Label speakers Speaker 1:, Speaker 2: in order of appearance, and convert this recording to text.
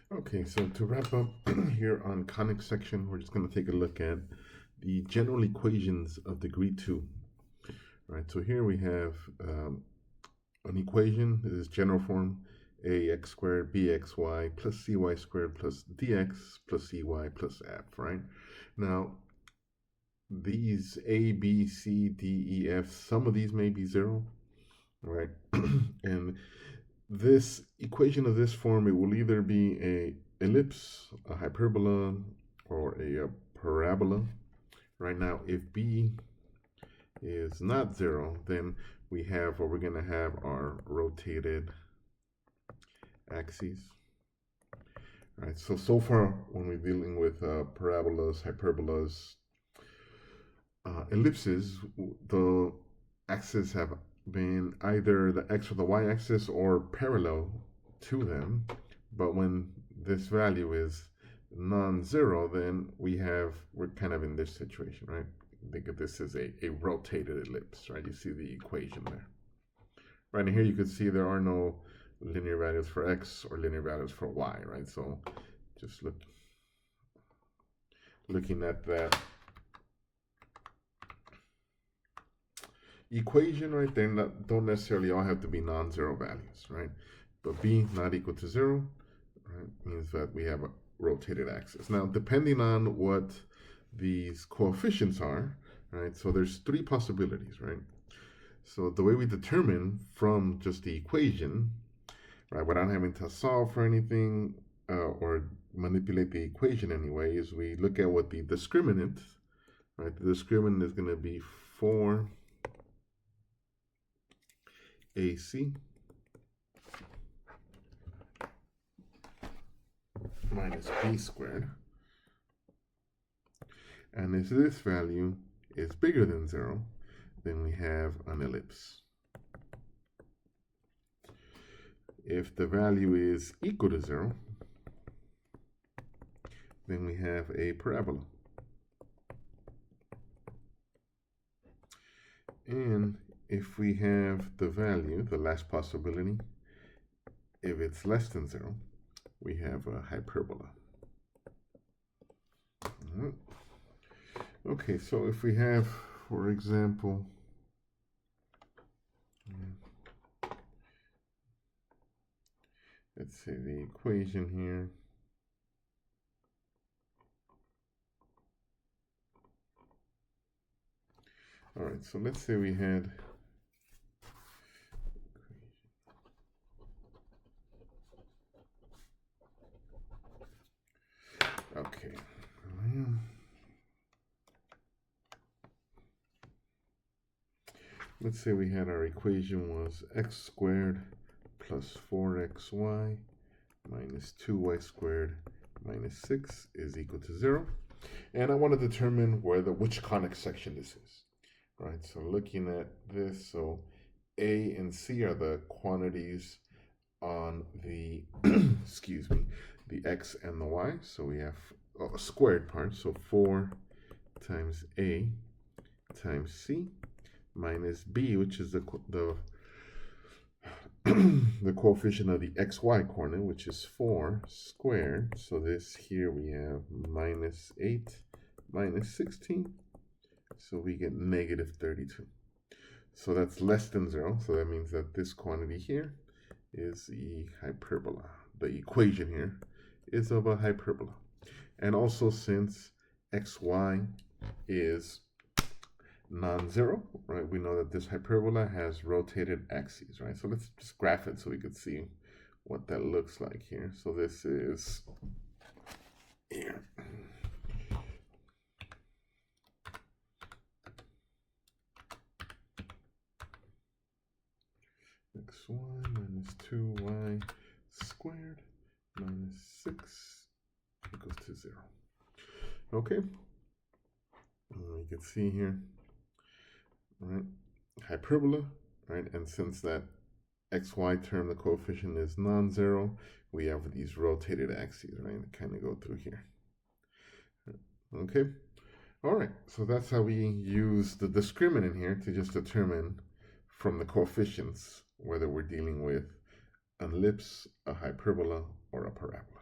Speaker 1: Okay, so to wrap up here on conic section, we're just going to take a look at the general equations of degree 2. Right, so here we have an equation. This is general form: ax squared bxy plus cy squared plus dx plus cy plus f, right? Now, these a, b, c, d, e, f, some of these may be 0, right? And this equation of this form, it will either be a ellipse, a hyperbola, or a parabola. Right now, if b is not 0, then we have, or we're going to have, our rotated axes. Right, so far when we're dealing with parabolas, hyperbolas, ellipses, the axes have been either the x or the y axis or parallel to them. But when this value is non-zero, then we're kind of in this situation, right? Think of this as a rotated ellipse, right? You see the equation there. Right, and here you can see there are no linear values for x or linear values for y, right? So just looking at that equation right there, don't necessarily all have to be non-zero values, right? But b not equal to 0, right, means that we have a rotated axis. Now, depending on what these coefficients are, right, so there's 3 possibilities, right? So the way we determine from just the equation, right, without having to solve for anything or manipulate the equation anyway, is we look at what the discriminant, right? The discriminant is going to be 4 AC minus b squared. And if this value is bigger than 0, then we have an ellipse. If the value is equal to 0, then we have a parabola. And if we have the value, the last possibility, if it's less than 0, we have a hyperbola. Okay, so if we have, for example, let's say the equation here. All right, so let's say we had okay. Let's say we had our equation was x squared plus 4xy minus 2y squared minus 6 is equal to 0. And I want to determine which conic section this is. Right, so looking at this, so A and C are the quantities on the, excuse me, the x and the y. So we have a squared part, so 4 times A times C minus B, which is the the coefficient of the xy coordinate, which is 4 squared. So this here we have minus 8 minus 16. So we get negative 32. So that's less than 0. So that means that this quantity here is the hyperbola. The equation here is of a hyperbola. And also, since xy is non-zero, right, we know that this hyperbola has rotated axes, right? So let's just graph it so we can see what that looks like here. So this is here. xy minus 2y squared minus 6 equals to 0. Okay, you can see here, right, hyperbola, right, and since that xy term, the coefficient is non-zero, we have these rotated axes, right, that kind of go through here. Okay, all right, so that's how we use the discriminant here to just determine from the coefficients whether we're dealing with an ellipse, a hyperbola, or a parabola.